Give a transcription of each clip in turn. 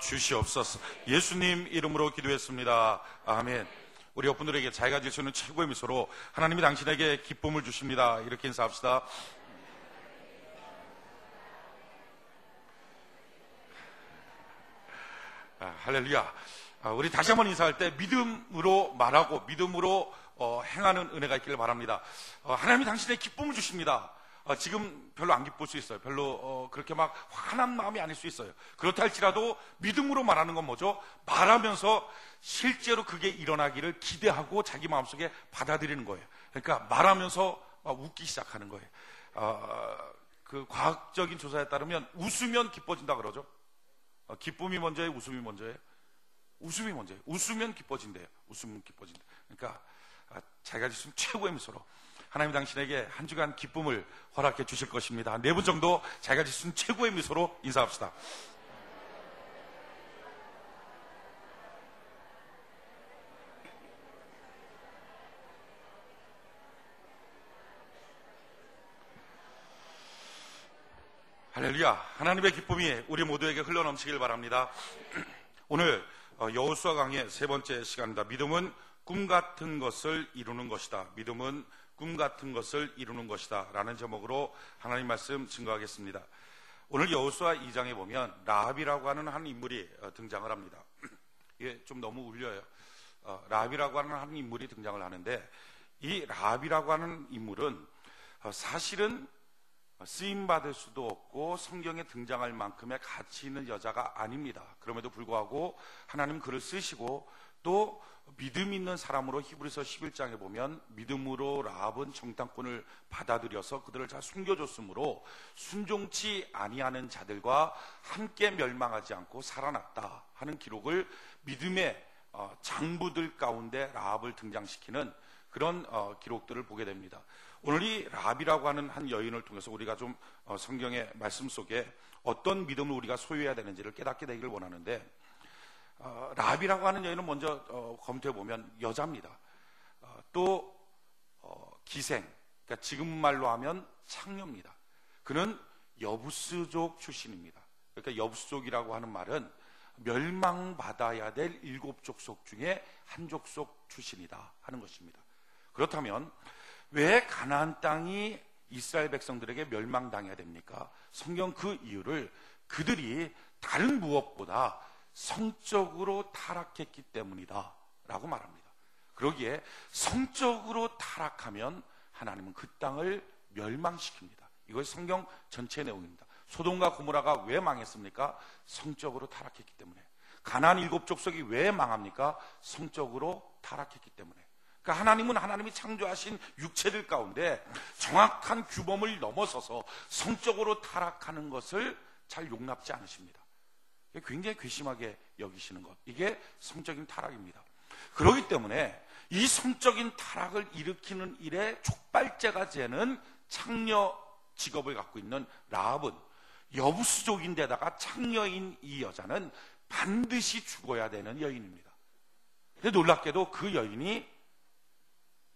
주시옵소서. 예수님 이름으로 기도했습니다. 아멘. 우리 옆분들에게 자기가 질 수 있는 최고의 미소로 하나님이 당신에게 기쁨을 주십니다. 이렇게 인사합시다. 할렐루야. 우리 다시 한번 인사할 때 믿음으로 말하고 믿음으로 행하는 은혜가 있기를 바랍니다. 하나님이 당신에게 기쁨을 주십니다. 지금 별로 안 기쁠 수 있어요. 별로 그렇게 막 화난 마음이 아닐 수 있어요. 그렇다 할지라도 믿음으로 말하는 건 뭐죠? 말하면서 실제로 그게 일어나기를 기대하고 자기 마음속에 받아들이는 거예요. 그러니까 말하면서 웃기 시작하는 거예요. 그 과학적인 조사에 따르면 웃으면 기뻐진다 그러죠. 기쁨이 먼저예요? 웃음이 먼저예요? 웃음이 먼저예요. 웃으면 기뻐진대요. 웃으면 기뻐진대. 그러니까 자기가 지금 최고의 미소로 하나님 당신에게 한 주간 기쁨을 허락해 주실 것입니다. 4분 정도 자기가 지은 최고의 미소로 인사합시다. 할렐루야. 하나님의 기쁨이 우리 모두에게 흘러넘치길 바랍니다. 오늘 여호수아 강의 3번째 시간입니다. 믿음은 꿈 같은 것을 이루는 것이다. 믿음은 꿈 같은 것을 이루는 것이다 라는 제목으로 하나님 말씀 증거하겠습니다. 오늘 여호수아 2장에 보면 라합이라고 하는 한 인물이 등장을 합니다. 이게 좀 너무 울려요. 라합이라고 하는 한 인물이 등장을 하는데, 이 라합이라고 하는 인물은 사실은 쓰임받을 수도 없고 성경에 등장할 만큼의 가치 있는 여자가 아닙니다. 그럼에도 불구하고 하나님 그를 쓰시고 또 믿음 있는 사람으로 히브리서 11장에 보면 믿음으로 라합은 정탐꾼을 받아들여서 그들을 잘 숨겨줬으므로 순종치 아니하는 자들과 함께 멸망하지 않고 살아났다 하는 기록을 믿음의 장부들 가운데 라합을 등장시키는 그런 기록들을 보게 됩니다. 오늘 이 라합이라고 하는 한 여인을 통해서 우리가 좀 성경의 말씀 속에 어떤 믿음을 우리가 소유해야 되는지를 깨닫게 되기를 원하는데, 라합이라고 하는 여인은 먼저 검토해 보면 여자입니다. 또 기생, 그러니까 지금 말로 하면 창녀입니다. 그는 여부스족 출신입니다. 그러니까 여부스족이라고 하는 말은 멸망받아야 될 7족속 중에 한 족속 출신이다 하는 것입니다. 그렇다면 왜 가나안 땅이 이스라엘 백성들에게 멸망당해야 됩니까? 성경 그 이유를 그들이 다른 무엇보다 성적으로 타락했기 때문이다 라고 말합니다. 그러기에 성적으로 타락하면 하나님은 그 땅을 멸망시킵니다. 이것이 성경 전체 내용입니다. 소돔과 고모라가 왜 망했습니까? 성적으로 타락했기 때문에. 가나안 7족속이 왜 망합니까? 성적으로 타락했기 때문에. 그러니까 하나님은 하나님이 창조하신 육체들 가운데 정확한 규범을 넘어서서 성적으로 타락하는 것을 잘 용납지 않으십니다. 굉장히 괘씸하게 여기시는 것, 이게 성적인 타락입니다. 그렇기 때문에 이 성적인 타락을 일으키는 일에 촉발제가 되는 창녀 직업을 갖고 있는 라합은 여부스족인데다가 창녀인 이 여자는 반드시 죽어야 되는 여인입니다. 근데 놀랍게도 그 여인이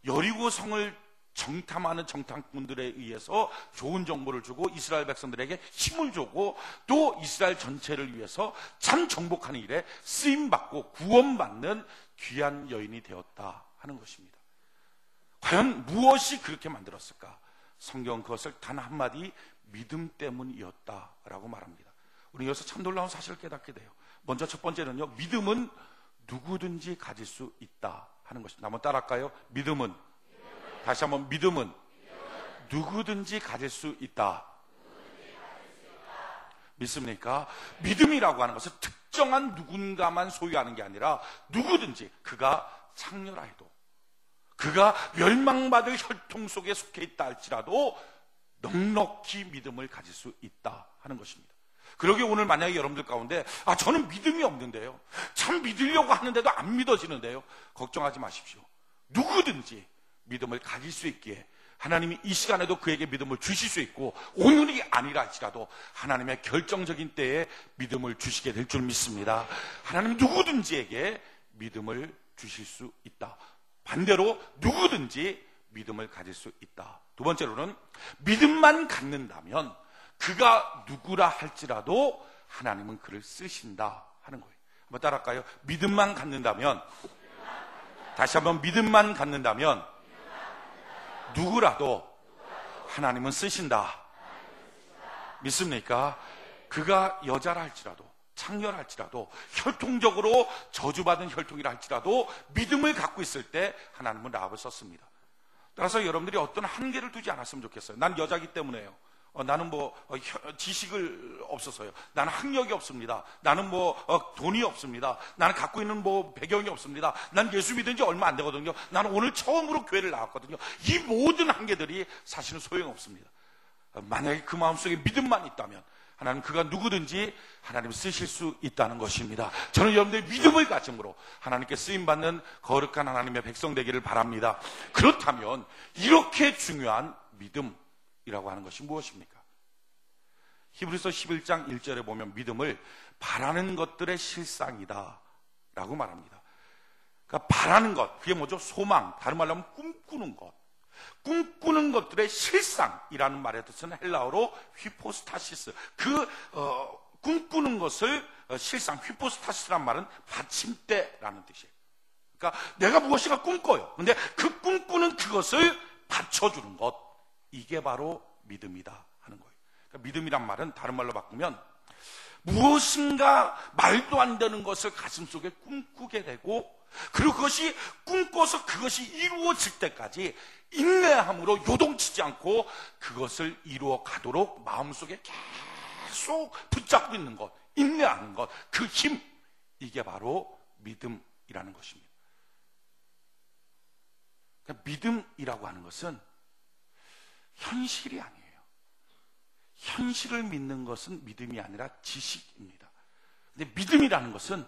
여리고 성을 정탐하는 정탐꾼들에 의해서 좋은 정보를 주고 이스라엘 백성들에게 힘을 주고 또 이스라엘 전체를 위해서 참 정복하는 일에 쓰임받고 구원받는 귀한 여인이 되었다 하는 것입니다. 과연 무엇이 그렇게 만들었을까? 성경은 그것을 단 한마디 믿음 때문이었다라고 말합니다. 우리 여기서 참 놀라운 사실을 깨닫게 돼요. 먼저 첫 번째는요, 믿음은 누구든지 가질 수 있다 하는 것입니다. 한번 따라할까요? 믿음은, 다시 한번, 믿음은 누구든지 가질 수 있다. 믿습니까? 믿음이라고 하는 것은 특정한 누군가만 소유하는 게 아니라 누구든지, 그가 창녀라 해도, 그가 멸망받을 혈통 속에 속해 있다 할지라도 넉넉히 믿음을 가질 수 있다 하는 것입니다. 그러기에 오늘 만약에 여러분들 가운데 저는 믿음이 없는데요, 참 믿으려고 하는데도 안 믿어지는데요, 걱정하지 마십시오. 누구든지 믿음을 가질 수 있기에 하나님이 이 시간에도 그에게 믿음을 주실 수 있고, 오늘이 아니라 할지라도 하나님의 결정적인 때에 믿음을 주시게 될 줄 믿습니다. 하나님 누구든지에게 믿음을 주실 수 있다. 반대로 누구든지 믿음을 가질 수 있다. 두 번째로는 믿음만 갖는다면 그가 누구라 할지라도 하나님은 그를 쓰신다 하는 거예요. 한번 따라할까요? 믿음만 갖는다면, 다시 한번 믿음만 갖는다면 누구라도 하나님은 쓰신다. 믿습니까? 그가 여자라 할지라도, 창녀랄지라도, 혈통적으로 저주받은 혈통이라 할지라도 믿음을 갖고 있을 때 하나님은 라합을 썼습니다. 따라서 여러분들이 어떤 한계를 두지 않았으면 좋겠어요. 난 여자기 때문에요. 나는 지식을 없어서요. 나는 학력이 없습니다. 나는 돈이 없습니다. 나는 갖고 있는 배경이 없습니다. 난 예수 믿은 지 얼마 안 되거든요. 나는 오늘 처음으로 교회를 나왔거든요. 이 모든 한계들이 사실은 소용없습니다. 만약에 그 마음속에 믿음만 있다면 하나님 그가 누구든지 하나님 쓰실 수 있다는 것입니다. 저는 여러분들의 믿음을 가짐으로 하나님께 쓰임받는 거룩한 하나님의 백성 되기를 바랍니다. 그렇다면 이렇게 중요한 믿음이라고 하는 것이 무엇입니까? 히브리서 11장 1절에 보면 믿음을 바라는 것들의 실상이다 라고 말합니다. 그러니까 바라는 것, 그게 뭐죠? 소망, 다른 말로 하면 꿈꾸는 것. 꿈꾸는 것들의 실상이라는 말의 뜻은 헬라어로 휘포스타시스. 꿈꾸는 것을 실상, 휘포스타시스라는 말은 받침대라는 뜻이에요. 그러니까 내가 무엇인가 꿈꿔요. 근데 그 꿈꾸는 그것을 받쳐주는 것, 이게 바로 믿음이다 하는 거예요. 그러니까 믿음이란 말은 다른 말로 바꾸면 무엇인가 말도 안 되는 것을 가슴속에 꿈꾸게 되고, 그리고 그것이 꿈꿔서 그것이 이루어질 때까지 인내함으로 요동치지 않고 그것을 이루어 가도록 마음속에 계속 붙잡고 있는 것, 인내하는 것, 그 힘, 이게 바로 믿음이라는 것입니다. 그러니까 믿음이라고 하는 것은 현실이 아니에요. 현실을 믿는 것은 믿음이 아니라 지식입니다. 근데 믿음이라는 것은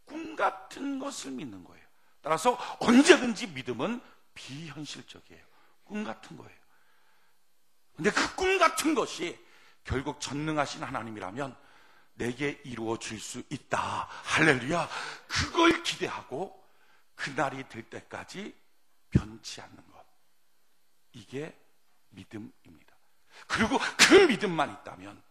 꿈 같은 것을 믿는 거예요. 따라서 언제든지 믿음은 비현실적이에요. 꿈 같은 거예요. 근데 그 꿈 같은 것이 결국 전능하신 하나님이라면 내게 이루어질 수 있다. 할렐루야. 그걸 기대하고 그날이 될 때까지 변치 않는 것, 이게 믿음입니다. 그리고 그 믿음만 있다면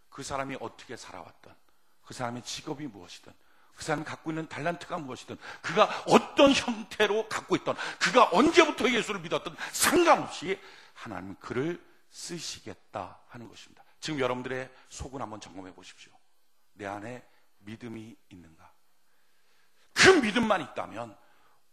그 사람이 어떻게 살아왔던, 그 사람의 직업이 무엇이든, 그 사람이 갖고 있는 달란트가 무엇이든, 그가 어떤 형태로 갖고 있던, 그가 언제부터 예수를 믿었던 상관없이 하나님은 그를 쓰시겠다 하는 것입니다. 지금 여러분들의 속은 한번 점검해 보십시오. 내 안에 믿음이 있는가? 그 믿음만 있다면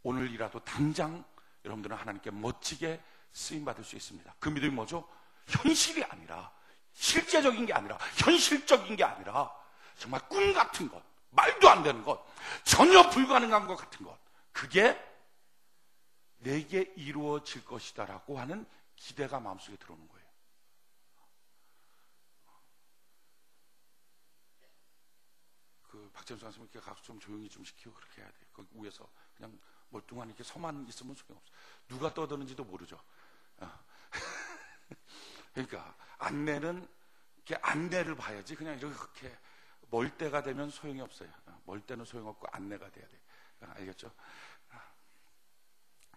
오늘이라도 당장 여러분들은 하나님께 멋지게 쓰임받을 수 있습니다. 그 믿음이 뭐죠? 현실이 아니라, 실제적인 게 아니라, 현실적인 게 아니라 정말 꿈 같은 것, 말도 안 되는 것, 전혀 불가능한 것 같은 것, 그게 내게 이루어질 것이다 라고 하는 기대가 마음속에 들어오는 거예요. 박재훈 선생님께 가서 좀 조용히 좀 시키고 그렇게 해야 돼요. 거기 위에서 그냥 멀뚱한 이렇게 서만 있으면 소용없어요. 누가 떠드는지도 모르죠. 그러니까 안내는 이렇게 안내를 봐야지, 그냥 이렇게 멀 때가 되면 소용이 없어요. 멀 때는 소용없고 안내가 돼야 돼요. 알겠죠?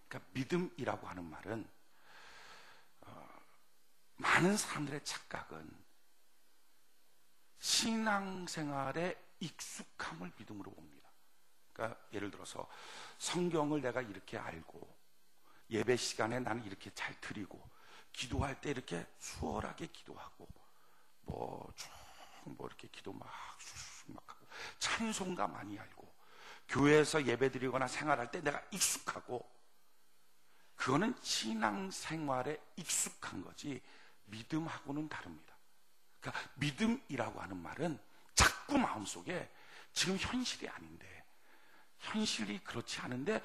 그러니까 믿음이라고 하는 말은 많은 사람들의 착각은 신앙생활의 익숙함을 믿음으로 봅니다. 그러니까 예를 들어서 성경을 내가 이렇게 알고, 예배 시간에 나는 이렇게 잘 드리고, 기도할 때 이렇게 수월하게 기도하고, 이렇게 기도 막 하고, 찬송가 많이 알고, 교회에서 예배 드리거나 생활할 때 내가 익숙하고, 그거는 신앙생활에 익숙한 거지 믿음하고는 다릅니다. 그러니까 믿음이라고 하는 말은 자꾸 마음속에 지금 현실이 아닌데, 현실이 그렇지 않은데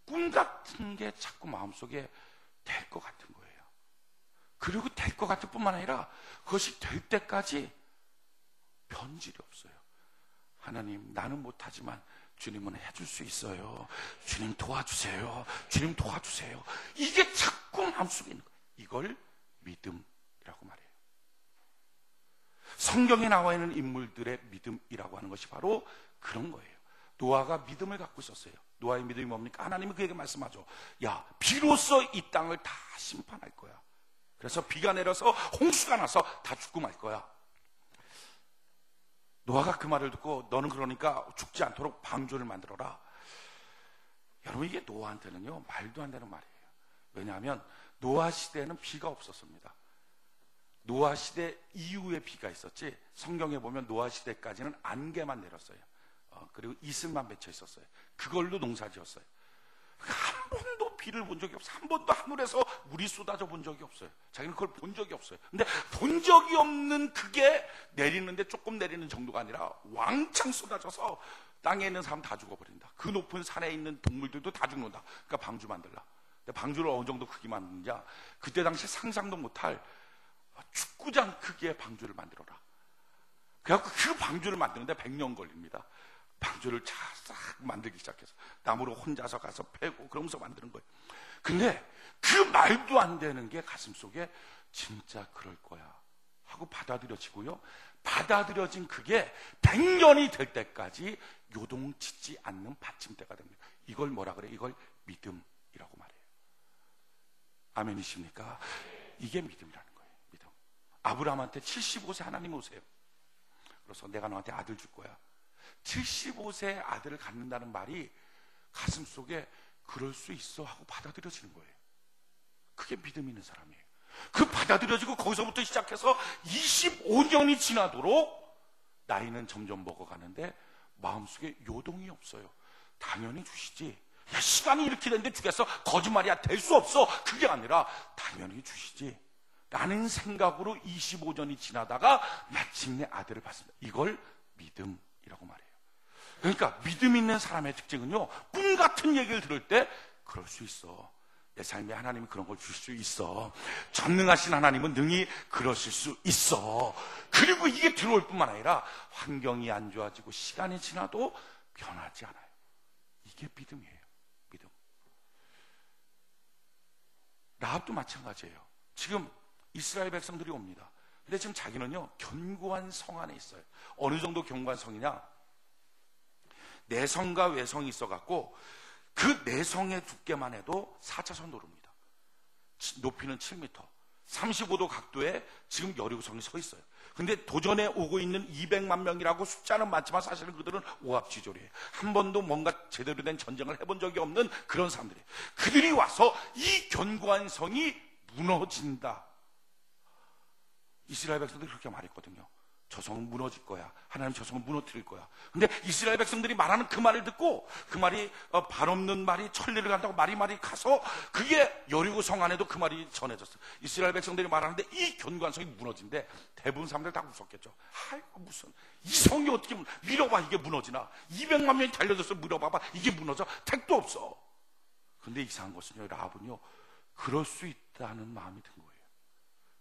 꿈 같은 게 자꾸 마음속에 될 것 같은 거예요. 그리고 될 것 같을 뿐만 아니라 그것이 될 때까지 변질이 없어요. 하나님, 나는 못하지만 주님은 해줄 수 있어요. 주님 도와주세요. 주님 도와주세요. 이게 자꾸 마음속에 있는 거예요. 이걸 믿음이라고 말해요. 성경에 나와 있는 인물들의 믿음이라고 하는 것이 바로 그런 거예요. 노아가 믿음을 갖고 있었어요. 노아의 믿음이 뭡니까? 하나님이 그에게 말씀하죠. 야, 비로소 이 땅을 다 심판할 거야. 그래서 비가 내려서 홍수가 나서 다 죽고 말 거야. 노아가 그 말을 듣고 너는 그러니까 죽지 않도록 방주를 만들어라. 여러분, 이게 노아한테는요 말도 안 되는 말이에요. 왜냐하면 노아 시대에는 비가 없었습니다. 노아 시대 이후에 비가 있었지, 성경에 보면 노아 시대까지는 안개만 내렸어요. 그리고 이슬만 맺혀 있었어요. 그걸로 농사 지었어요. 한 번도 비를 본 적이 없어요. 한 번도 하늘에서 물이 쏟아져 본 적이 없어요. 자기는 그걸 본 적이 없어요. 근데 본 적이 없는 그게 내리는데 조금 내리는 정도가 아니라 왕창 쏟아져서 땅에 있는 사람 다 죽어버린다. 그 높은 산에 있는 동물들도 다 죽는다. 그러니까 방주 만들라. 근데 방주를 어느 정도 크게 만드느냐, 그때 당시에 상상도 못할 축구장 크기의 방주를 만들어라. 그래갖고 그 방주를 만드는데 100년 걸립니다. 방주를 쫙 만들기 시작해서 나무로 혼자서 가서 패고 그러면서 만드는 거예요. 근데 그 말도 안 되는 게 가슴속에 진짜 그럴 거야 하고 받아들여지고요, 받아들여진 그게 100년이 될 때까지 요동치지 않는 받침대가 됩니다. 이걸 뭐라 그래? 이걸 믿음이라고 말해요. 아멘이십니까? 이게 믿음이라는 거예요. 믿음. 아브라함한테 75세 하나님 오세요. 그래서 내가 너한테 아들 줄 거야. 75세 아들을 갖는다는 말이 가슴속에 그럴 수 있어 하고 받아들여지는 거예요. 그게 믿음 있는 사람이에요. 그 받아들여지고 거기서부터 시작해서 25년이 지나도록 나이는 점점 먹어가는데 마음속에 요동이 없어요. 당연히 주시지. 야, 시간이 이렇게 됐는데 주겠어? 거짓말이야, 될 수 없어. 그게 아니라 당연히 주시지 라는 생각으로 25년이 지나다가 마침내 아들을 받습니다. 이걸 믿음이라고 말해요. 그러니까 믿음 있는 사람의 특징은요, 꿈 같은 얘기를 들을 때 그럴 수 있어. 내 삶에 하나님이 그런 걸 줄 수 있어. 전능하신 하나님은 능히 그러실 수 있어. 그리고 이게 들어올 뿐만 아니라 환경이 안 좋아지고 시간이 지나도 변하지 않아요. 이게 믿음이에요. 믿음. 라합도 마찬가지예요. 지금 이스라엘 백성들이 옵니다. 근데 지금 자기는요 견고한 성 안에 있어요. 어느 정도 견고한 성이냐, 내성과 외성이 있어갖고 그 내성의 두께만 해도 4차선 도로입니다. 높이는 7m, 35도 각도에 지금 여리고성이 서 있어요. 근데 도전에 오고 있는 200만 명이라고 숫자는 많지만 사실은 그들은 오합지졸이에요. 한 번도 뭔가 제대로 된 전쟁을 해본 적이 없는 그런 사람들이에요. 그들이 와서 이 견고한 성이 무너진다. 이스라엘 백성들이 그렇게 말했거든요. 저 성은 무너질 거야. 하나님 저 성은 무너뜨릴 거야. 근데 이스라엘 백성들이 말하는 그 말을 듣고, 그 말이 발 없는 말이 천리를 간다고 말이 가서 그게 여리고 성 안에도 그 말이 전해졌어요. 이스라엘 백성들이 말하는데 이 견고한 성이 무너진데 대부분 사람들 다 웃었겠죠. 아이고 무슨 이 성이 어떻게 밀어봐 이게 무너지나. 200만 명이 달려들어서 밀어봐봐 이게 무너져. 택도 없어. 근데 이상한 것은요, 라합은요 그럴 수 있다는 마음이 든 거예요.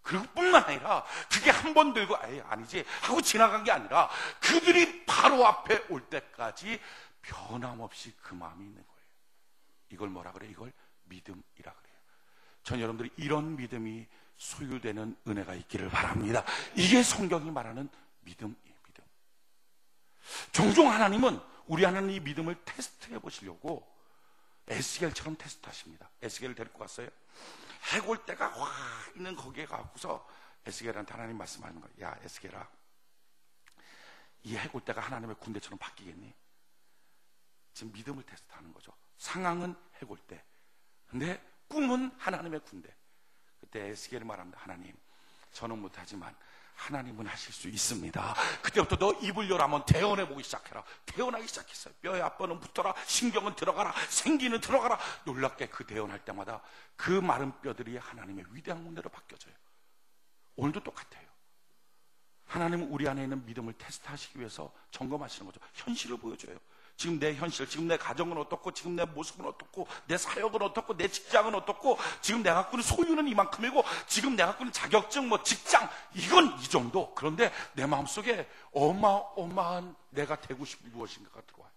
그리고 뿐만 아니라 그게 한 번 들고 아니지 하고 지나간 게 아니라 그들이 바로 앞에 올 때까지 변함없이 그 마음이 있는 거예요. 이걸 뭐라 그래? 이걸 믿음이라 그래요. 전 여러분들이 이런 믿음이 소유되는 은혜가 있기를 바랍니다. 이게 성경이 말하는 믿음이에요. 믿음. 종종 하나님은 우리 안에 이 믿음을 테스트해 보시려고 에스겔처럼 테스트하십니다. 에스겔을 데리고 갔어요. 해골대가 확 있는 거기에 가고서 에스겔한테 하나님 말씀하는 거예요. 야 에스겔아, 이 해골대가 하나님의 군대처럼 바뀌겠니? 지금 믿음을 테스트하는 거죠. 상황은 해골대, 근데 꿈은 하나님의 군대. 그때 에스겔이 말합니다. 하나님, 저는 못하지만 하나님은 하실 수 있습니다. 그때부터 너 입을 열어 한번 대언해보기 시작해라. 대언하기 시작했어요. 뼈에 앞뼈는 붙어라, 신경은 들어가라, 생기는 들어가라. 놀랍게 그 대언할 때마다 그 마른 뼈들이 하나님의 위대한 군대로 바뀌어져요. 오늘도 똑같아요. 하나님은 우리 안에 있는 믿음을 테스트하시기 위해서 점검하시는 거죠. 현실을 보여줘요. 지금 내 현실, 지금 내 가정은 어떻고, 지금 내 모습은 어떻고, 내 사역은 어떻고, 내 직장은 어떻고, 지금 내가 갖고 있는 소유는 이만큼이고, 지금 내가 갖고 있는 자격증, 직장, 이건 이 정도. 그런데 내 마음속에 어마어마한 내가 되고 싶은 무엇인가가 들어와요.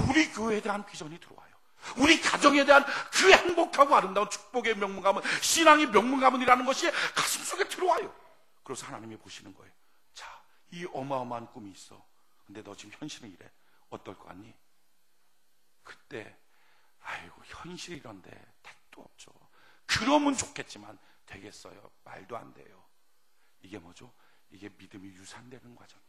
우리 교회에 대한 비전이 들어와요. 우리 가정에 대한 그 행복하고 아름다운 축복의 명문가문, 신앙의 명문가문이라는 것이 가슴속에 들어와요. 그래서 하나님이 보시는 거예요. 자, 이 어마어마한 꿈이 있어. 근데 너 지금 현실은 이래. 어떨 것 같니? 그때 아이고 현실이런데 택도 없죠. 그러면 좋겠지만 되겠어요? 말도 안 돼요. 이게 뭐죠? 이게 믿음이 유산되는 과정이에요.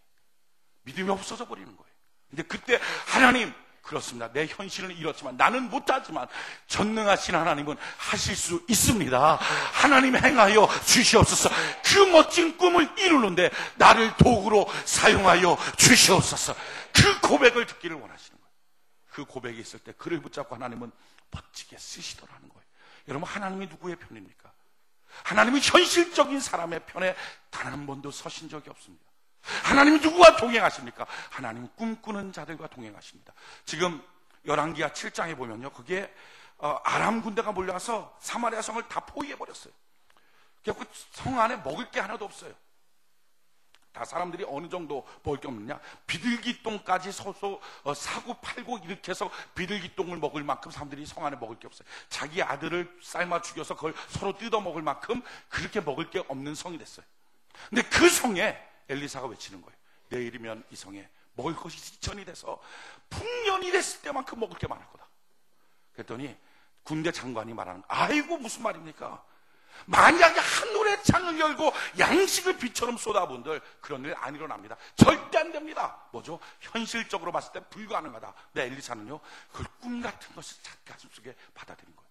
믿음이 없어져 버리는 거예요. 근데 그때 하나님, 그렇습니다. 내 현실은 이렇지만, 나는 못하지만 전능하신 하나님은 하실 수 있습니다. 하나님 행하여 주시옵소서. 그 멋진 꿈을 이루는데 나를 도구로 사용하여 주시옵소서. 그 고백을 듣기를 원하시는 거예요. 그 고백이 있을 때 그를 붙잡고 하나님은 멋지게 쓰시더라는 거예요. 여러분, 하나님이 누구의 편입니까? 하나님은 현실적인 사람의 편에 단 한 번도 서신 적이 없습니다. 하나님이 누구와 동행하십니까? 하나님은 꿈꾸는 자들과 동행하십니다. 지금 열왕기하 7장에 보면요, 거기에 아람 군대가 몰려와서 사마리아 성을 다 포위해버렸어요. 그래서 성 안에 먹을 게 하나도 없어요. 다 사람들이 어느 정도 먹을 게 없느냐, 비둘기똥까지 서서 사고 팔고 이렇게 해서 비둘기똥을 먹을 만큼 사람들이 성 안에 먹을 게 없어요. 자기 아들을 삶아 죽여서 그걸 서로 뜯어 먹을 만큼 그렇게 먹을 게 없는 성이 됐어요. 근데 그 성에 엘리사가 외치는 거예요. 내일이면 이 성에 먹을 것이 지천이 돼서 풍년이 됐을 때만큼 먹을 게 많을 거다. 그랬더니 군대 장관이 말하는 거예요. 아이고, 무슨 말입니까? 만약에 하늘의 창을 열고 양식을 비처럼 쏟아본들 그런 일 안 일어납니다. 절대 안 됩니다. 뭐죠? 현실적으로 봤을 때 불가능하다. 근데 엘리사는요, 그걸 꿈 같은 것을 자기 가슴 속에 받아들인 거예요.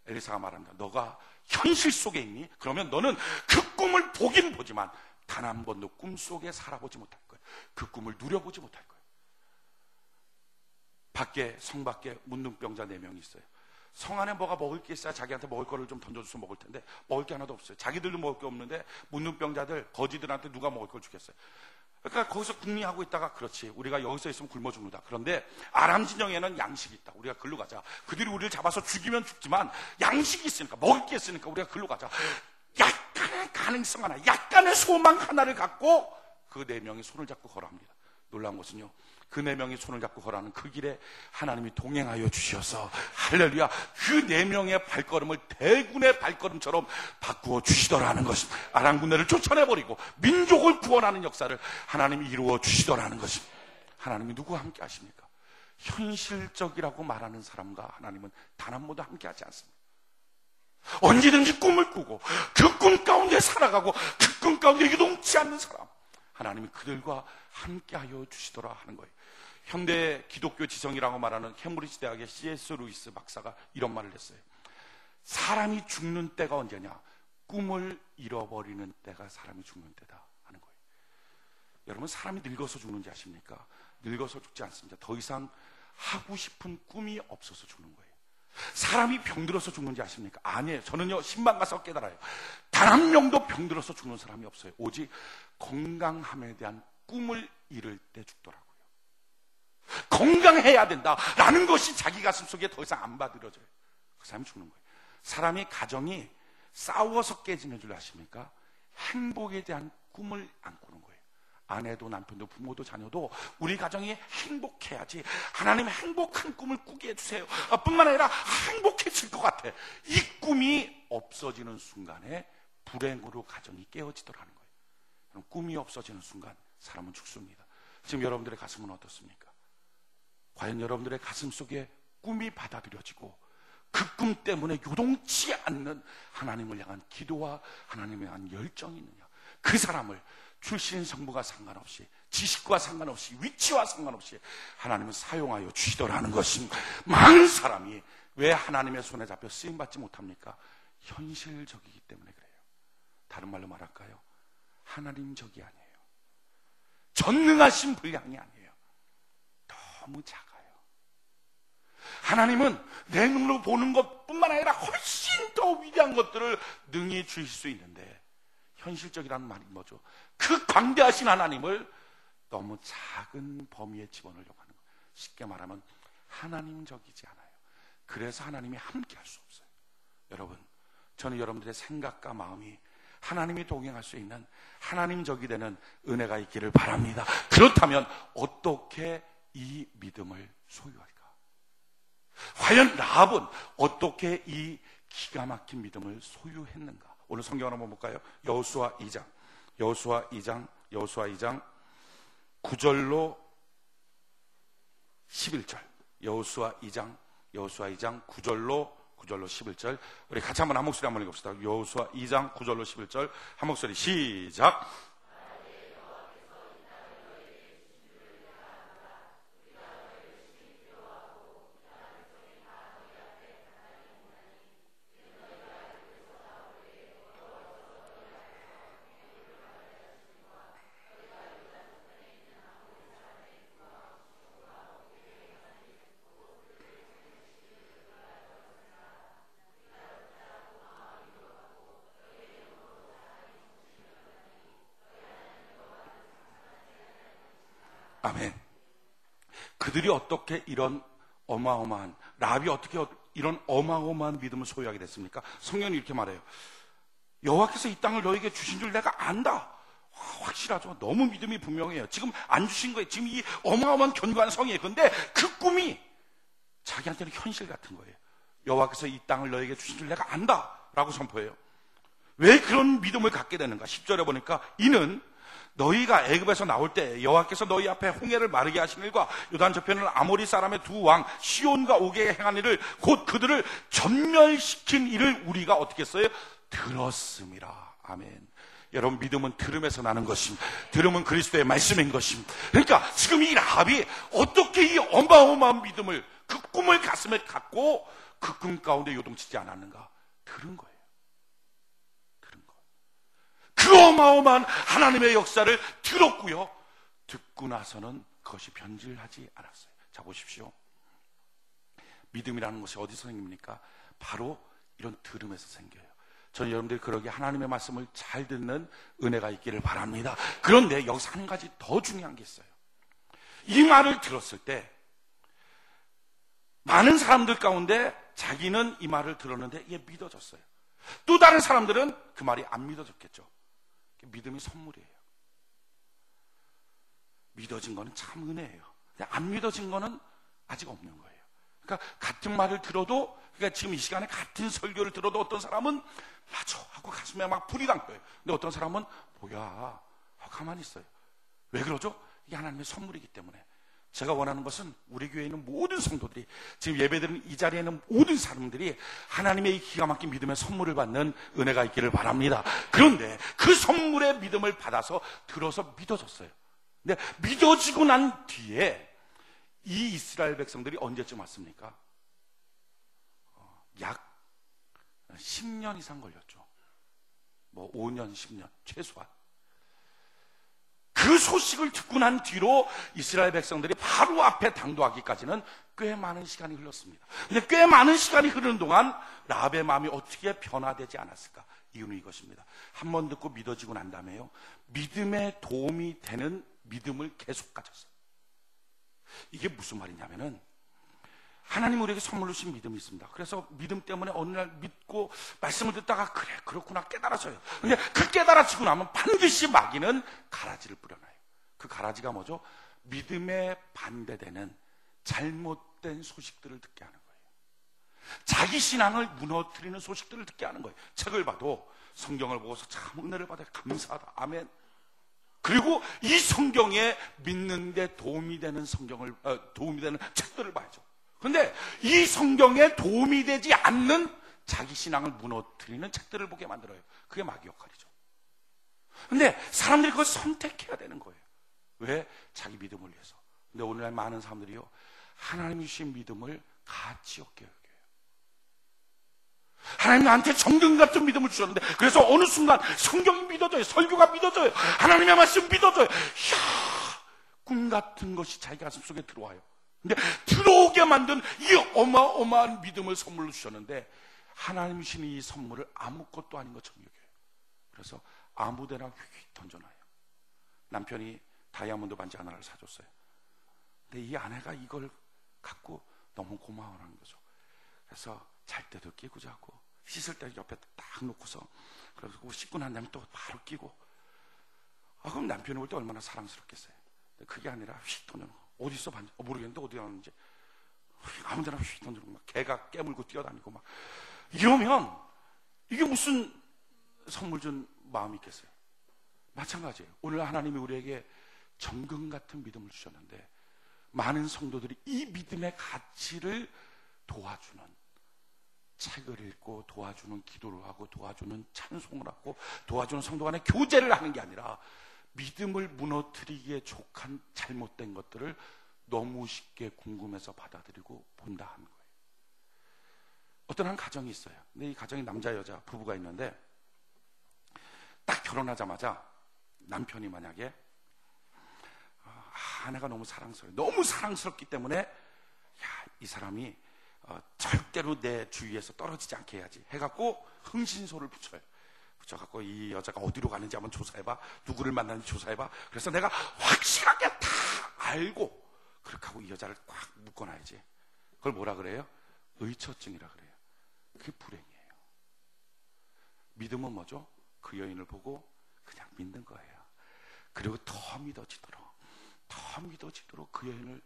엘리사가 말합니다. 너가 현실 속에 있니? 그러면 너는 그 꿈을 보긴 보지만 단 한 번도 꿈속에 살아보지 못할 거예요. 그 꿈을 누려보지 못할 거예요. 성 밖에 문둥병자 4명이 있어요. 성 안에 뭐가 먹을 게 있어야 자기한테 먹을 거를 좀 던져줘서 먹을 텐데 먹을 게 하나도 없어요. 자기들도 먹을 게 없는데 문둥병자들, 거지들한테 누가 먹을 걸 주겠어요. 그러니까 거기서 궁리하고 있다가, 그렇지, 우리가 여기서 있으면 굶어 죽는다. 그런데 아람 진영에는 양식이 있다. 우리가 글로 가자. 그들이 우리를 잡아서 죽이면 죽지만 양식이 있으니까, 먹을 게 있으니까 우리가 글로 가자. 약간의 가능성 하나, 약간의 소망 하나를 갖고 그 4명이 손을 잡고 걸어갑니다. 놀라운 것은요, 그 4명이 손을 잡고 걸어가는 그 길에 하나님이 동행하여 주셔서, 할렐루야, 그 4명의 발걸음을 대군의 발걸음처럼 바꾸어 주시더라는 것입니다. 아람 군대를 쫓아내버리고 민족을 구원하는 역사를 하나님이 이루어 주시더라는 것입니다. 하나님이 누구와 함께 하십니까? 현실적이라고 말하는 사람과 하나님은 단 한 번도 함께 하지 않습니다. 언제든지 꿈을 꾸고 그 꿈 가운데 살아가고 그 꿈 가운데 유동치 않는 사람, 하나님이 그들과 함께하여 주시더라 하는 거예요. 현대 기독교 지성이라고 말하는 케임브리지 대학의 C.S. 루이스 박사가 이런 말을 했어요. 사람이 죽는 때가 언제냐? 꿈을 잃어버리는 때가 사람이 죽는 때다 하는 거예요. 여러분, 사람이 늙어서 죽는지 아십니까? 늙어서 죽지 않습니다. 더 이상 하고 싶은 꿈이 없어서 죽는 거예요. 사람이 병들어서 죽는지 아십니까? 아니에요. 저는요, 신방 가서 깨달아요. 단 한 명도 병들어서 죽는 사람이 없어요. 오직 건강함에 대한 꿈을 잃을 때 죽더라고요. 건강해야 된다라는 것이 자기 가슴 속에 더 이상 안 받들어져요. 그 사람이 죽는 거예요. 사람이 가정이 싸워서 깨지는 줄 아십니까? 행복에 대한 꿈을 안 꾸는 거예요. 아내도 남편도 부모도 자녀도 우리 가정이 행복해야지, 하나님 행복한 꿈을 꾸게 해주세요 뿐만 아니라 행복해질 것 같아, 이 꿈이 없어지는 순간에 불행으로 가정이 깨어지더라는 거예요. 꿈이 없어지는 순간 사람은 죽습니다. 지금 여러분들의 가슴은 어떻습니까? 과연 여러분들의 가슴 속에 꿈이 받아들여지고 그 꿈 때문에 요동치 않는 하나님을 향한 기도와 하나님을 향한 열정이 있느냐? 그 사람을 출신 성부가 상관없이, 지식과 상관없이, 위치와 상관없이 하나님은 사용하여 주시더라는 것입니다. 많은 사람이 왜 하나님의 손에 잡혀 쓰임받지 못합니까? 현실적이기 때문에 그래요. 다른 말로 말할까요? 하나님적이 아니에요. 전능하신 분량이 아니에요. 너무 작아요. 하나님은 내 눈으로 보는 것뿐만 아니라 훨씬 더 위대한 것들을 능히 주실 수 있는데, 현실적이라는 말이 뭐죠? 그 광대하신 하나님을 너무 작은 범위에 집어넣으려고 하는 거예요. 쉽게 말하면 하나님적이지 않아요. 그래서 하나님이 함께 할 수 없어요. 여러분, 저는 여러분들의 생각과 마음이 하나님이 동행할 수 있는 하나님적이 되는 은혜가 있기를 바랍니다. 그렇다면 어떻게 이 믿음을 소유할까? 과연 라합은 어떻게 이 기가 막힌 믿음을 소유했는가? 오늘 성경을 한번 볼까요? 여호수아 2장 9절로 11절. 여호수아 2장 9절로 11절. 우리 같이 한번 한 목소리 한번 읽읍시다. 여호수아 2장 9절로 11절 한 목소리 시작. 아멘. 그들이 어떻게 이런 어마어마한, 라합이 어떻게 이런 어마어마한 믿음을 소유하게 됐습니까? 성경이 이렇게 말해요. 여호와께서 이 땅을 너에게 주신 줄 내가 안다. 확실하죠. 너무 믿음이 분명해요. 지금 안 주신 거예요. 지금 이 어마어마한 견고한 성이에요. 근데 그 꿈이 자기한테는 현실 같은 거예요. 여호와께서 이 땅을 너에게 주신 줄 내가 안다 라고 선포해요. 왜 그런 믿음을 갖게 되는가? 10절에 보니까 이는 너희가 애굽에서 나올 때 여호와께서 너희 앞에 홍해를 마르게 하신 일과 요단 저편은 아모리 사람의 두 왕 시온과 오게 행한 일을, 곧 그들을 전멸시킨 일을 우리가 어떻게 했어요? 들었음이라. 아멘. 여러분, 믿음은 들음에서 나는 것입니다. 들음은 그리스도의 말씀인 것입니다. 그러니까 지금 이 라합이 어떻게 이 어마어마한 믿음을, 그 꿈을 가슴에 갖고 그 꿈 가운데 요동치지 않았는가? 들은 거예요. 그 어마어마한 하나님의 역사를 들었고요. 듣고 나서는 그것이 변질하지 않았어요. 자, 보십시오. 믿음이라는 것이 어디서 생깁니까? 바로 이런 들음에서 생겨요. 저는 여러분들이 그러기에 하나님의 말씀을 잘 듣는 은혜가 있기를 바랍니다. 그런데 여기서 한 가지 더 중요한 게 있어요. 이 말을 들었을 때 많은 사람들 가운데 자기는 이 말을 들었는데 이게 믿어졌어요. 또 다른 사람들은 그 말이 안 믿어졌겠죠. 믿음이 선물이에요. 믿어진 거는 참 은혜예요. 근데 안 믿어진 거는 아직 없는 거예요. 그러니까 같은 말을 들어도, 그러니까 지금 이 시간에 같은 설교를 들어도 어떤 사람은 맞아 하고 가슴에 막 불이 당겨요. 근데 어떤 사람은 뭐야 하고 가만히 있어요. 왜 그러죠? 이게 하나님의 선물이기 때문에. 제가 원하는 것은 우리 교회에 있는 모든 성도들이, 지금 예배드리는 이 자리에 있는 모든 사람들이 하나님의 이 기가 막힌 믿음의 선물을 받는 은혜가 있기를 바랍니다. 그런데 그 선물의 믿음을 받아서 들어서 믿어졌어요. 근데 믿어지고 난 뒤에 이 이스라엘 백성들이 언제쯤 왔습니까? 약 10년 이상 걸렸죠. 뭐 5년, 10년 최소한. 그 소식을 듣고 난 뒤로 이스라엘 백성들이 바로 앞에 당도하기까지는 꽤 많은 시간이 흘렀습니다. 근데 꽤 많은 시간이 흐르는 동안 라합의 마음이 어떻게 변화되지 않았을까? 이유는 이것입니다. 한 번 듣고 믿어지고 난 다음에요, 믿음에 도움이 되는 믿음을 계속 가졌어요. 이게 무슨 말이냐면은, 하나님 우리에게 선물로 주신 믿음이 있습니다. 그래서 믿음 때문에 어느 날 믿고 말씀을 듣다가 그래 그렇구나 깨달아져요. 근데 그 깨달아지고 나면 반드시 마귀는 가라지를 뿌려놔요. 그 가라지가 뭐죠? 믿음에 반대되는 잘못된 소식들을 듣게 하는 거예요. 자기 신앙을 무너뜨리는 소식들을 듣게 하는 거예요. 책을 봐도 성경을 보고서 참 은혜를 받아 감사하다. 아멘. 그리고 이 성경에 믿는데 도움이 되는 도움이 되는 책들을 봐야죠. 그런데 이 성경에 도움이 되지 않는 자기 신앙을 무너뜨리는 책들을 보게 만들어요. 그게 마귀 역할이죠. 그런데 사람들이 그걸 선택해야 되는 거예요. 왜? 자기 믿음을 위해서. 근데 오늘날 많은 사람들이요, 하나님이 주신 믿음을 가치 없게 여겨요. 하나님 나한테 정금 같은 믿음을 주셨는데, 그래서 어느 순간 성경이 믿어져요. 설교가 믿어져요. 하나님의 말씀 믿어져요. 이야, 꿈 같은 것이 자기 가슴 속에 들어와요. 근데 들어오게 만든 이 어마어마한 믿음을 선물로 주셨는데, 하나님이 주신 이 선물을 아무것도 아닌 것처럼 여겨요. 그래서 아무데나 휙 던져놔요. 남편이 다이아몬드 반지 하나를 사줬어요. 근데 이 아내가 이걸 갖고 너무 고마워하는 거죠. 그래서 잘 때도 끼고 자고, 씻을 때 옆에 딱 놓고서, 그리고 씻고 난 다음에 또 바로 끼고. 그럼 남편이 올 때 얼마나 사랑스럽겠어요. 근데 그게 아니라 휙 던져놓고, 어디서 반지 모르겠는데 어디 갔는지 아무데나 휙 던져놓고, 막 개가 깨물고 뛰어다니고 막 이러면 이게 무슨 선물 준 마음이 있겠어요? 마찬가지예요. 오늘 하나님이 우리에게 정금 같은 믿음을 주셨는데, 많은 성도들이 이 믿음의 가치를 도와주는 책을 읽고, 도와주는 기도를 하고, 도와주는 찬송을 하고, 도와주는 성도 간의 교제를 하는 게 아니라 믿음을 무너뜨리기에 족한 잘못된 것들을 너무 쉽게 궁금해서 받아들이고 본다 하는 거예요. 어떤 한 가정이 있어요. 근데 이 가정에 남자 여자 부부가 있는데, 딱 결혼하자마자 남편이 만약에 아내가 너무 사랑스러워요. 너무 사랑스럽기 때문에 이 사람이 절대로 내 주위에서 떨어지지 않게 해야지 해갖고 흥신소를 붙여요. 붙여갖고 이 여자가 어디로 가는지 한번 조사해봐, 누구를 만나는지 조사해봐. 그래서 내가 확실하게 다 알고 그렇게 하고 이 여자를 꽉 묶어놔야지. 그걸 뭐라 그래요? 의처증이라 그래요. 그게 불행이에요. 믿음은 뭐죠? 그 여인을 보고 그냥 믿는 거예요. 그리고 더 믿어지도록 그 여인을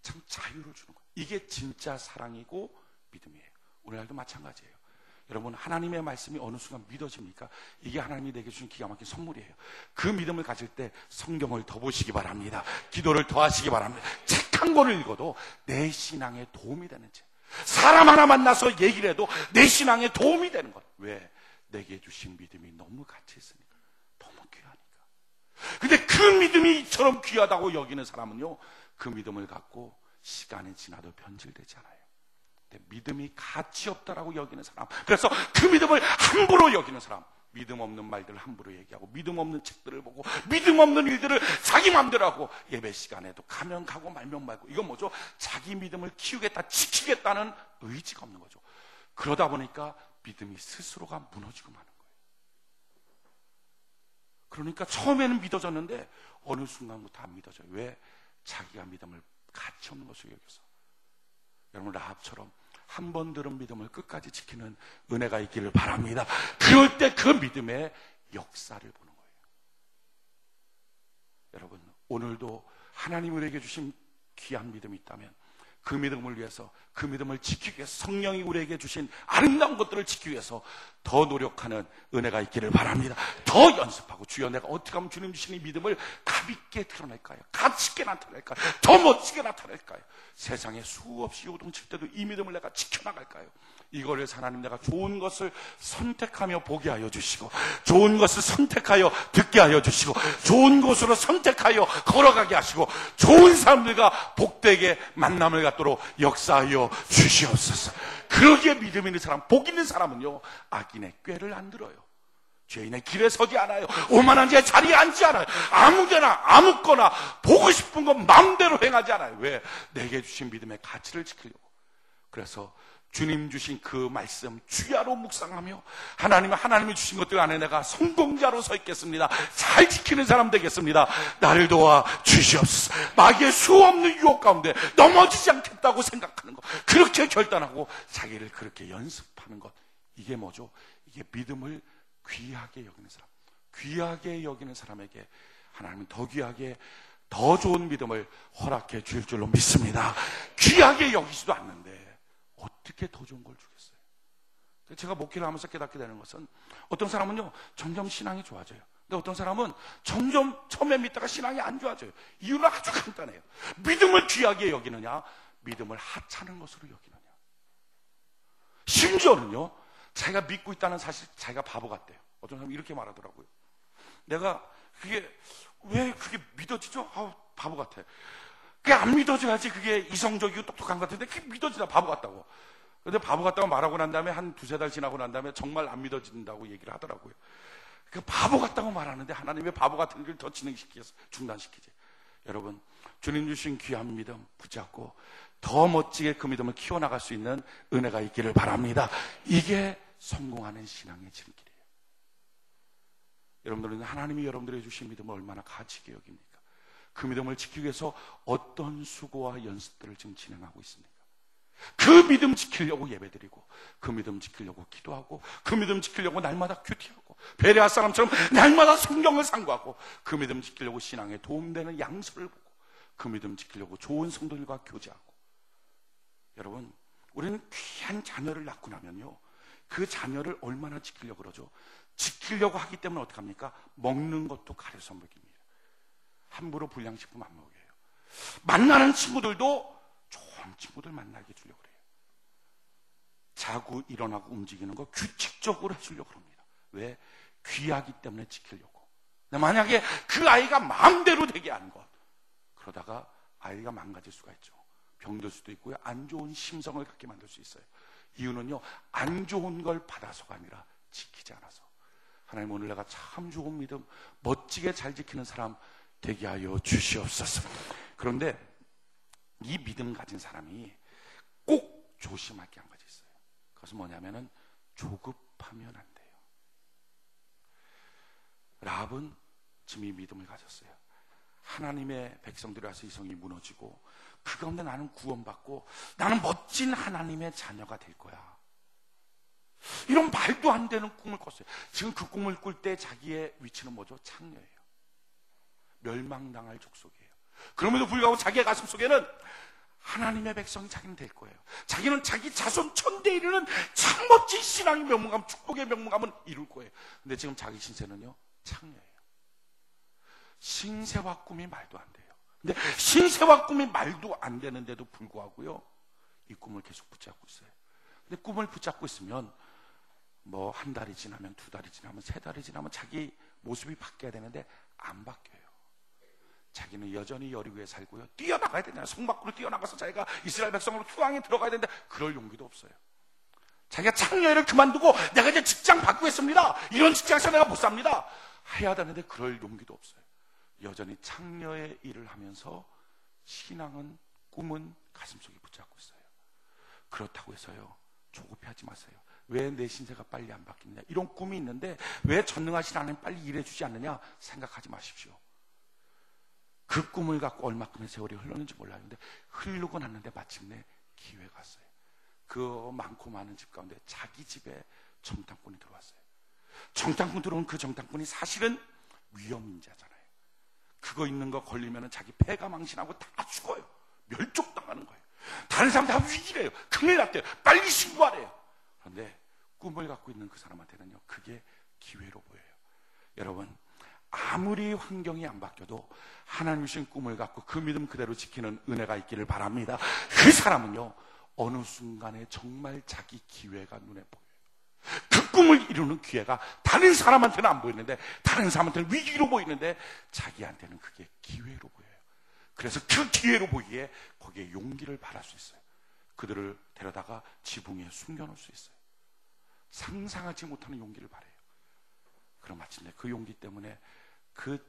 참 자유를 주는 거예요. 이게 진짜 사랑이고 믿음이에요. 오늘날도 마찬가지예요. 여러분, 하나님의 말씀이 어느 순간 믿어집니까? 이게 하나님이 내게 주신 기가 막힌 선물이에요. 그 믿음을 가질 때 성경을 더 보시기 바랍니다. 기도를 더 하시기 바랍니다. 책 한 권을 읽어도 내 신앙에 도움이 되는 책. 사람 하나 만나서 얘기를 해도 내 신앙에 도움이 되는 것. 왜? 내게 주신 믿음이 너무 가치 있으니까. 너무 귀하니까. 근데 그 믿음이 이처럼 귀하다고 여기는 사람은요, 그 믿음을 갖고 시간이 지나도 변질되지 않아요. 근데 믿음이 가치 없다라고 여기는 사람, 그래서 그 믿음을 함부로 여기는 사람, 믿음 없는 말들을 함부로 얘기하고 믿음 없는 책들을 보고 믿음 없는 일들을 자기 마음대로 하고 예배 시간에도 가면 가고 말면 말고, 이건 뭐죠? 자기 믿음을 키우겠다, 지키겠다는 의지가 없는 거죠. 그러다 보니까 믿음이 스스로가 무너지고 마는 거예요. 그러니까 처음에는 믿어졌는데 어느 순간부터 안 믿어져요. 왜? 자기가 믿음을 가치 없는 것으로 여겨서. 여러분, 라합처럼 한 번 들은 믿음을 끝까지 지키는 은혜가 있기를 바랍니다. 그럴 때 그 믿음의 역사를 보는 거예요. 여러분, 오늘도 하나님 우리에게 주신 귀한 믿음이 있다면 그 믿음을 위해서, 그 믿음을 지키기 위해서, 성령이 우리에게 주신 아름다운 것들을 지키기 위해서 더 노력하는 은혜가 있기를 바랍니다. 더 연습하고, 주여 내가 어떻게 하면 주님 주신 이 믿음을 값 있게 드러낼까요? 가치 있게 나타낼까요? 더 멋지게 나타낼까요? 세상에 수없이 요동칠 때도 이 믿음을 내가 지켜나갈까요? 이거를 하나님, 내가 좋은 것을 선택하며 보게 하여 주시고, 좋은 것을 선택하여 듣게 하여 주시고, 좋은 곳으로 선택하여 걸어가게 하시고, 좋은 사람들과 복되게 만남을 갖도록 역사하여 주시옵소서. 그러기에 믿음 있는 사람, 복 있는 사람은요, 악인의 꾀를 안 들어요. 죄인의 길에 서지 않아요. 오만한 자의 자리에 앉지 않아요. 아무데나 아무거나 보고 싶은 것 마음대로 행하지 않아요. 왜? 내게 주신 믿음의 가치를 지키려고. 그래서 주님 주신 그 말씀 주야로 묵상하며, 하나님이 주신 것들 안에 내가 성공자로 서 있겠습니다. 잘 지키는 사람 되겠습니다. 나를 도와 주시옵소서. 마귀의 수없는 유혹 가운데 넘어지지 않겠다고 생각하는 것, 그렇게 결단하고 자기를 그렇게 연습하는 것, 이게 뭐죠? 이게 믿음을 귀하게 여기는 사람, 귀하게 여기는 사람에게 하나님은 더 귀하게, 더 좋은 믿음을 허락해 줄 줄로 믿습니다. 귀하게 여기지도 않는데 어떻게 더 좋은 걸 주겠어요? 제가 목회를 하면서 깨닫게 되는 것은, 어떤 사람은요 점점 신앙이 좋아져요. 근데 어떤 사람은 점점 처음에 믿다가 신앙이 안 좋아져요. 이유는 아주 간단해요. 믿음을 귀하게 여기느냐, 믿음을 하찮은 것으로 여기느냐. 심지어는요, 자기가 믿고 있다는 사실, 자기가 바보 같대요. 어떤 사람이 이렇게 말하더라고요. 내가 왜 그게 믿어지죠? 바보 같아. 그게 안 믿어져야지 그게 이성적이고 똑똑한 것 같은데 그게 믿어지다, 바보 같다고. 근데 바보 같다고 말하고 난 다음에 한 두세 달 지나고 난 다음에 정말 안 믿어진다고 얘기를 하더라고요. 그 바보 같다고 말하는데 하나님 왜 바보 같은 걸 더 진행시켜서 중단시키지? 여러분, 주님 주신 귀한 믿음 붙잡고 더 멋지게 그 믿음을 키워나갈 수 있는 은혜가 있기를 바랍니다. 이게 성공하는 신앙의 지름길이에요. 여러분들은 하나님이 여러분들에게 주신 믿음을 얼마나 가치 있게 여깁니까? 그 믿음을 지키기 위해서 어떤 수고와 연습들을 지금 진행하고 있습니까? 그 믿음 지키려고 예배드리고, 그 믿음 지키려고 기도하고, 그 믿음 지키려고 날마다 큐티하고, 베레아 사람처럼 날마다 성경을 상고하고, 그 믿음 지키려고 신앙에 도움되는 양서를 보고, 그 믿음 지키려고 좋은 성도들과 교제하고. 여러분, 우리는 귀한 자녀를 낳고 나면요, 그 자녀를 얼마나 지키려고 그러죠? 지키려고 하기 때문에 어떻게 합니까? 먹는 것도 가려서 먹입니다. 함부로 불량식품 안 먹여요. 만나는 친구들도 좋은 친구들 만나게 해주려고 그래요. 자고 일어나고 움직이는 거 규칙적으로 해주려고 합니다. 왜? 귀하기 때문에 지키려고. 만약에 그 아이가 마음대로 되게 하는 것, 그러다가 아이가 망가질 수가 있죠. 병들 수도 있고요, 안 좋은 심성을 갖게 만들 수 있어요. 이유는요, 안 좋은 걸 받아서가 아니라 지키지 않아서. 하나님, 오늘 내가 참 좋은 믿음 멋지게 잘 지키는 사람 되게 하여 주시옵소서. 그런데 이 믿음 가진 사람이 꼭 조심할 게 한 가지 있어요. 그것은 뭐냐면은 조급하면 안 돼요. 라합은 지금 이 믿음을 가졌어요. 하나님의 백성들이라서 이 성이 무너지고 그 가운데 나는 구원받고 나는 멋진 하나님의 자녀가 될 거야. 이런 말도 안 되는 꿈을 꿨어요. 지금 그 꿈을 꿀 때 자기의 위치는 뭐죠? 창녀예요. 멸망당할 족속이에요. 그럼에도 불구하고 자기의 가슴 속에는 하나님의 백성이 자기는 될 거예요. 자기는 자기 자손 천대에 이르는 참 멋진 신앙의 명문감, 축복의 명문감은 이룰 거예요. 근데 지금 자기 신세는요, 창녀예요. 신세와 꿈이 말도 안 돼요. 근데 신세와 꿈이 말도 안 되는데도 불구하고요, 이 꿈을 계속 붙잡고 있어요. 근데 꿈을 붙잡고 있으면 뭐 한 달이 지나면, 두 달이 지나면, 세 달이 지나면 자기 모습이 바뀌어야 되는데 안 바뀌어요. 자기는 여전히 여리고에 살고요, 뛰어나가야 되잖아요. 성 밖으로 뛰어나가서 자기가 이스라엘 백성으로 투항에 들어가야 되는데 그럴 용기도 없어요. 자기가 창녀를 그만두고 내가 이제 직장 바꾸겠습니다, 이런 직장에서 내가 못 삽니다 해야 되는데 그럴 용기도 없어요. 여전히 창녀의 일을 하면서 신앙은, 꿈은 가슴속에 붙잡고 있어요. 그렇다고 해서요, 조급해하지 마세요. 왜 내 신세가 빨리 안 바뀌느냐, 이런 꿈이 있는데 왜 전능하신 하나님 빨리 일해주지 않느냐 생각하지 마십시오. 그 꿈을 갖고 얼마큼의 세월이 흘렀는지 몰라요. 근데 흐르고 났는데 마침내 기회가 왔어요. 그 많고 많은 집 가운데 자기 집에 정탐꾼이 들어왔어요. 정탐꾼 들어온 그 정탐꾼이 사실은 위험인자잖아요. 그거 있는 거 걸리면 자기 폐가 망신하고 다 죽어요. 멸종당하는 거예요. 다른 사람 다 위기래요. 큰일 났대요. 빨리 신고하래요. 그런데 꿈을 갖고 있는 그 사람한테는요, 그게 기회로 보여요. 여러분, 아무리 환경이 안 바뀌어도 하나님 주신 꿈을 갖고 그 믿음 그대로 지키는 은혜가 있기를 바랍니다. 그 사람은요, 어느 순간에 정말 자기 기회가 눈에 보여요. 그 꿈을 이루는 기회가 다른 사람한테는 안 보이는데, 다른 사람한테는 위기로 보이는데 자기한테는 그게 기회로 보여요. 그래서 그 기회로 보기에 거기에 용기를 발할 수 있어요. 그들을 데려다가 지붕에 숨겨놓을 수 있어요. 상상하지 못하는 용기를 발해요. 그럼 마침내 그 용기 때문에 그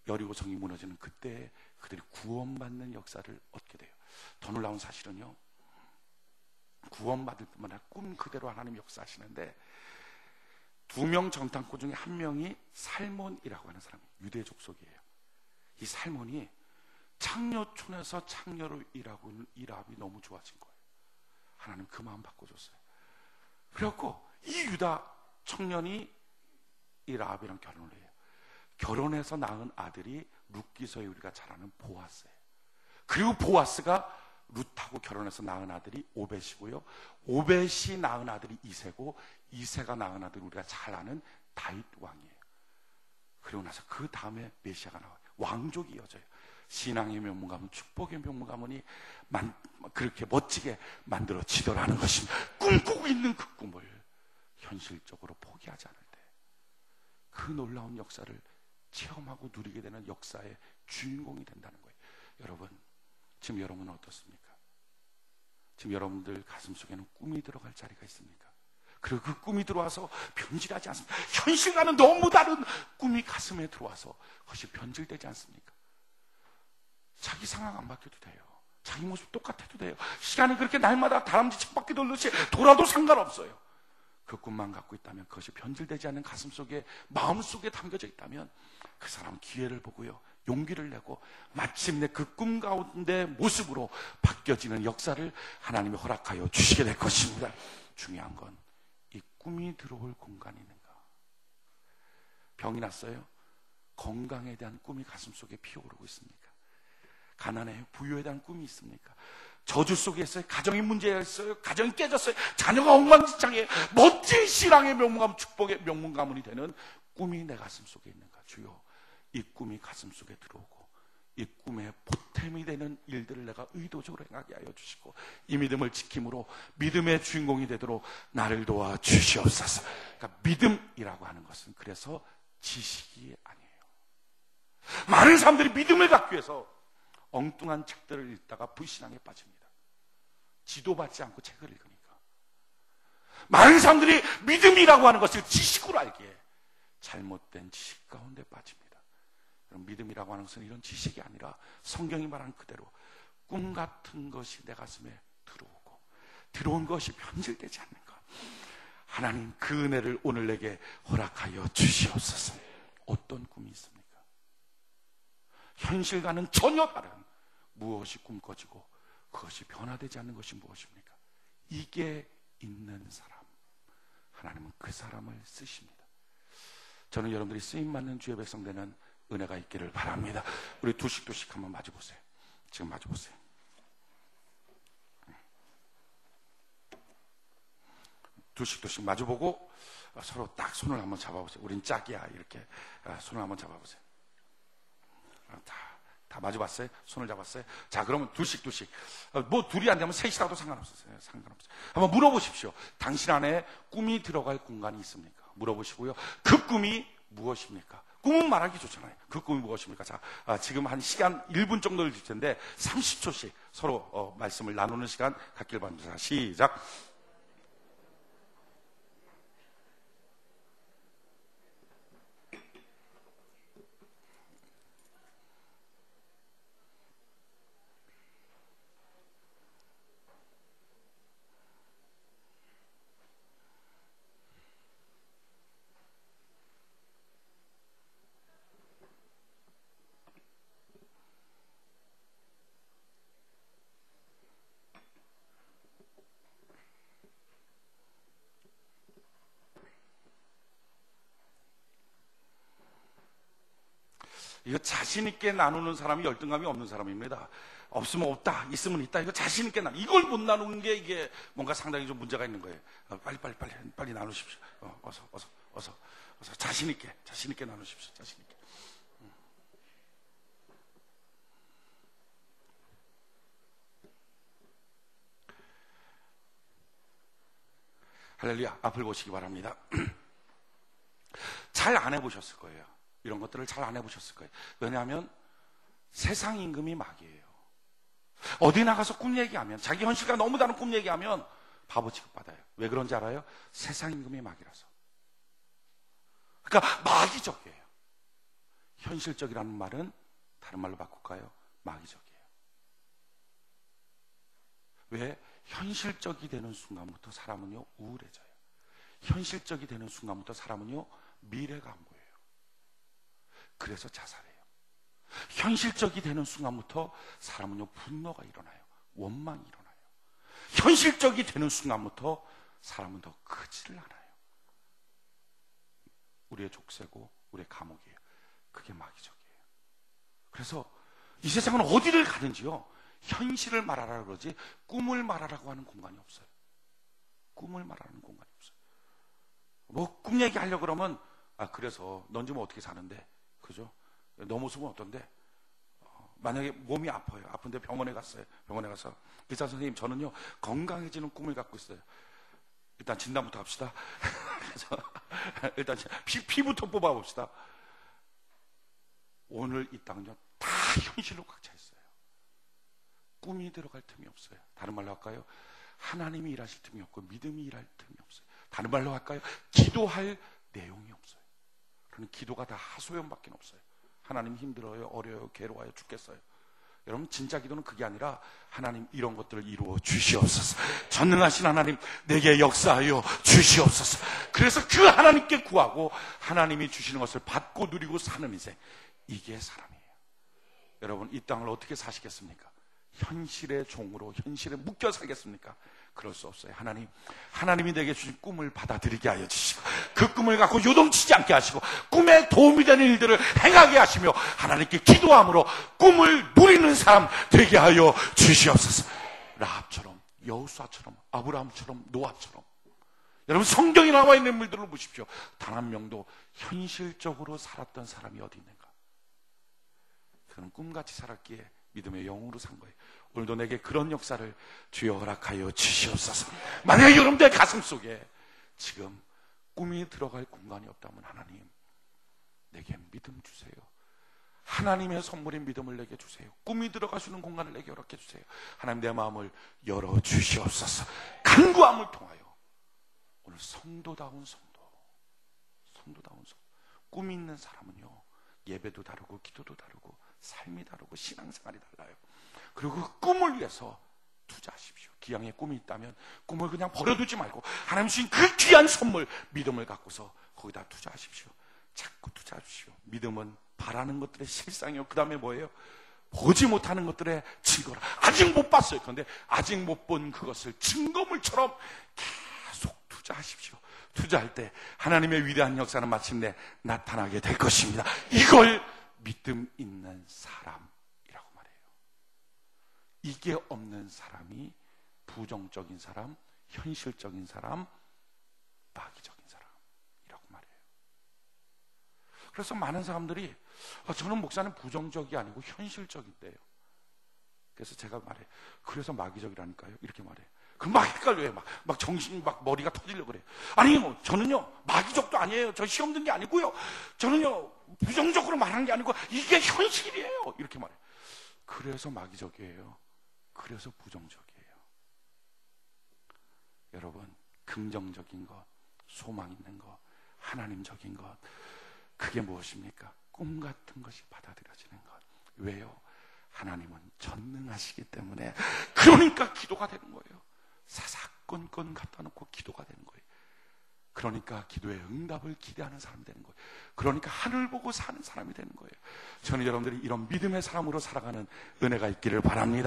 여리고성이 무너지는 그때 그들이 구원받는 역사를 얻게 돼요. 더 놀라운 사실은요, 구원받을 뿐만 아니라 꿈 그대로 하나님 역사하시는데, 2명 정탐꾼 중에 한 명이 살몬이라고 하는 사람이에요. 유대 족속이에요. 이 살몬이 창녀촌에서 창녀로 일하고 있는 이 라합이 너무 좋아진 거예요. 하나님 그 마음 바꿔줬어요. 그래갖고 이 유다 청년이 이 라합이랑 결혼을 해요. 결혼해서 낳은 아들이 룻기서에 우리가 잘 아는 보아스예요. 그리고 보아스가 룻하고 결혼해서 낳은 아들이 오벳이고요, 오벳이 낳은 아들이 이세고, 이세가 낳은 아들이 우리가 잘 아는 다윗 왕이에요. 그리고 나서 그 다음에 메시아가 나와요. 왕족이 이어져요. 신앙의 명문가문, 축복의 명문가문이 그렇게 멋지게 만들어지더라는 것입니다. 꿈꾸고 있는 그 꿈을 현실적으로 포기하지 않을 때 그 놀라운 역사를 체험하고 누리게 되는 역사의 주인공이 된다는 거예요. 여러분, 지금 여러분은 어떻습니까? 지금 여러분들 가슴 속에는 꿈이 들어갈 자리가 있습니까? 그리고 그 꿈이 들어와서 변질하지 않습니까? 현실과는 너무 다른 꿈이 가슴에 들어와서 그것이 변질되지 않습니까? 자기 상황 안 바뀌어도 돼요. 자기 모습 똑같아도 돼요. 시간이 그렇게 날마다 다람쥐 쳇바퀴 돌듯이 돌아도 상관없어요. 그 꿈만 갖고 있다면, 그것이 변질되지 않는 가슴 속에, 마음 속에 담겨져 있다면 그 사람은 기회를 보고요, 용기를 내고 마침내 그 꿈 가운데 모습으로 바뀌어지는 역사를 하나님이 허락하여 주시게 될 것입니다. 중요한 건 이 꿈이 들어올 공간이 있는가. 병이 났어요. 건강에 대한 꿈이 가슴 속에 피어오르고 있습니까? 가난해요. 부유에 대한 꿈이 있습니까? 저주 속에 있어요. 가정이 문제가 있어요. 가정이 깨졌어요. 자녀가 엉망진창이에요. 멋진 신앙의 명문가문, 축복의 명문가문이 되는 꿈이 내 가슴 속에 있는가. 주여, 이 꿈이 가슴 속에 들어오고 이 꿈에 보탬이 되는 일들을 내가 의도적으로 행하게 하여 주시고, 이 믿음을 지킴으로 믿음의 주인공이 되도록 나를 도와 주시옵소서. 그러니까 믿음이라고 하는 것은 그래서 지식이 아니에요. 많은 사람들이 믿음을 갖기 위해서 엉뚱한 책들을 읽다가 불신앙에 빠집니다. 지도받지 않고 책을 읽으니까. 많은 사람들이 믿음이라고 하는 것을 지식으로 알기에 잘못된 지식 가운데 빠집니다. 그럼 믿음이라고 하는 것은 이런 지식이 아니라 성경이 말하는 그대로 꿈 같은 것이 내 가슴에 들어오고, 들어온 것이 변질되지 않는 것. 하나님 그 은혜를 오늘 내게 허락하여 주시옵소서. 어떤 꿈이 있습니까? 현실과는 전혀 다른 무엇이 꿈꿔지고 그것이 변화되지 않는 것이 무엇입니까? 이게 있는 사람, 하나님은 그 사람을 쓰십니다. 저는 여러분들이 쓰임받는 주의 백성 되는 은혜가 있기를 바랍니다. 우리 두씩 한번 마주보세요. 지금 마주보세요. 두씩 마주보고 서로 딱 손을 한번 잡아보세요. 우린 짝이야. 이렇게 손을 한번 잡아보세요. 다 마주봤어요? 손을 잡았어요? 자, 그러면 두씩. 뭐 둘이 안 되면 셋이라도 상관없어요. 한번 물어보십시오. 당신 안에 꿈이 들어갈 공간이 있습니까? 물어보시고요. 그 꿈이 무엇입니까? 꿈은 말하기 좋잖아요. 그 꿈이 무엇입니까? 자, 지금 한 시간 1분 정도를 줄 텐데 30초씩 서로 말씀을 나누는 시간 갖길 바랍니다. 시작. 이거 자신있게 나누는 사람이 열등감이 없는 사람입니다. 없으면 없다, 있으면 있다. 이거 자신있게 이걸 못 나누는 게 이게 뭔가 상당히 좀 문제가 있는 거예요. 빨리 나누십시오. 어서. 자신있게 나누십시오. 자신있게. 할렐루야. 앞을 보시기 바랍니다. 잘 안 해보셨을 거예요. 이런 것들을 잘 안 해보셨을 거예요. 왜냐하면 세상 임금이 마귀예요. 어디 나가서 꿈 얘기하면, 자기 현실과 너무 다른 꿈 얘기하면 바보 취급받아요. 왜 그런지 알아요? 세상 임금이 마귀라서. 그러니까 마귀적이에요. 현실적이라는 말은 다른 말로 바꿀까요? 마귀적이에요. 왜? 현실적이 되는 순간부터 사람은요 우울해져요. 현실적이 되는 순간부터 사람은요 미래가 안 보여요. 그래서 자살해요. 현실적이 되는 순간부터 사람은요 분노가 일어나요. 원망이 일어나요. 현실적이 되는 순간부터 사람은 더 크지를 않아요. 우리의 족쇄고 우리의 감옥이에요. 그게 마귀적이에요. 그래서 이 세상은 어디를 가든지요 현실을 말하라 그러지 꿈을 말하라고 하는 공간이 없어요. 꿈을 말하는 공간이 없어요. 뭐 꿈 얘기하려고 그러면 그래서 넌 지금 어떻게 사는데? 그죠? 너 모습은 어떤데? 만약에 몸이 아파요. 아픈데 병원에 갔어요. 병원에 가서 의사 선생님 저는요 건강해지는 꿈을 갖고 있어요. 일단 진단부터 합시다. 그래서 일단 피부터 뽑아봅시다. 오늘 이 땅은요 다 현실로 꽉 차 있어요. 꿈이 들어갈 틈이 없어요. 다른 말로 할까요? 하나님이 일하실 틈이 없고 믿음이 일할 틈이 없어요. 다른 말로 할까요? 기도할 내용이 없어요. 그러니 기도가 다 하소연밖에 없어요. 하나님 힘들어요, 어려워요, 괴로워요, 죽겠어요. 여러분 진짜 기도는 그게 아니라 하나님 이런 것들을 이루어 주시옵소서. 전능하신 하나님 내게 역사하여 주시옵소서. 그래서 그 하나님께 구하고 하나님이 주시는 것을 받고 누리고 사는 인생, 이게 사람이에요. 여러분 이 땅을 어떻게 사시겠습니까? 현실의 종으로 현실에 묶여 살겠습니까? 그럴 수 없어요. 하나님이 내게 주신 꿈을 받아들이게 하여 주시고 그 꿈을 갖고 요동치지 않게 하시고 꿈에 도움이 되는 일들을 행하게 하시며 하나님께 기도함으로 꿈을 누리는 사람 되게 하여 주시옵소서. 라합처럼, 여호수아처럼, 아브라함처럼, 노아처럼. 여러분 성경에 나와 있는 인물들을 보십시오. 단 한 명도 현실적으로 살았던 사람이 어디 있는가? 그는 꿈같이 살았기에 믿음의 영웅으로 산 거예요. 오늘도 내게 그런 역사를 주여 허락하여 주시옵소서. 만약에 여러분들 가슴 속에 지금 꿈이 들어갈 공간이 없다면 하나님 내게 믿음 주세요. 하나님의 선물인 믿음을 내게 주세요. 꿈이 들어갈 수 있는 공간을 내게 허락해 주세요. 하나님 내 마음을 열어 주시옵소서. 간구함을 통하여 오늘 성도다운 성도, 꿈이 있는 사람은요 예배도 다르고 기도도 다르고 삶이 다르고 신앙생활이 달라요. 그리고 그 꿈을 위해서 투자하십시오. 기왕에 꿈이 있다면 꿈을 그냥 버려두지 말고 하나님 주신 그 귀한 선물 믿음을 갖고서 거기다 투자하십시오. 자꾸 투자하십시오. 믿음은 바라는 것들의 실상이요. 그 다음에 뭐예요? 보지 못하는 것들의 증거라. 아직 못 봤어요. 그런데 아직 못 본 그것을 증거물처럼 계속 투자하십시오. 투자할 때 하나님의 위대한 역사는 마침내 나타나게 될 것입니다. 이걸 믿음 있는 사람이라고 말해요. 이게 없는 사람이 부정적인 사람, 현실적인 사람, 마귀적인 사람이라고 말해요. 그래서 많은 사람들이 저는 목사는 부정적이 아니고 현실적인데요. 그래서 제가 말해요. 그래서 마귀적이라니까요. 이렇게 말해요. 그럼 막 헷갈려요. 막 정신이 막 머리가 터지려고 그래요. 아니요, 저는요, 마귀적도 아니에요. 저 시험 든 게 아니고요. 저는요, 부정적으로 말하는 게 아니고, 이게 현실이에요. 이렇게 말해요. 그래서 마귀적이에요. 그래서 부정적이에요. 여러분, 긍정적인 것, 소망 있는 것, 하나님적인 것, 그게 무엇입니까? 꿈 같은 것이 받아들여지는 것. 왜요? 하나님은 전능하시기 때문에. 그러니까 기도가 되는 거예요. 사사건건 갖다 놓고 기도가 되는 거예요. 그러니까 기도의 응답을 기대하는 사람이 되는 거예요. 그러니까 하늘 보고 사는 사람이 되는 거예요. 저는 여러분들이 이런 믿음의 사람으로 살아가는 은혜가 있기를 바랍니다.